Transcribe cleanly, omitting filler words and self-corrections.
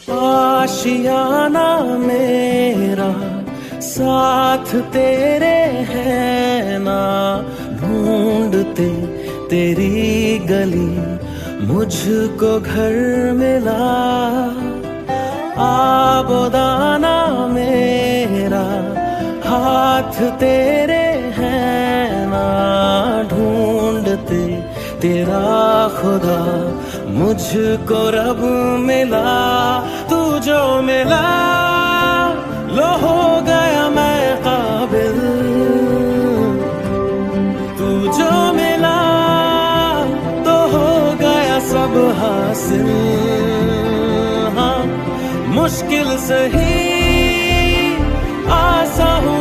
आशियाना मेरा साथ तेरे है ना, ढूंढते तेरी गली मुझको घर मिला। आबोदाना मेरा हाथ तेरे है ना, ढूंढते तेरा खुदा मुझको रब मिला। तू जो मिला लो हो गया मैं काबिल, तू जो मिला तो हो गया सब हासिल। हाँ मुश्किल सही आसा हूँ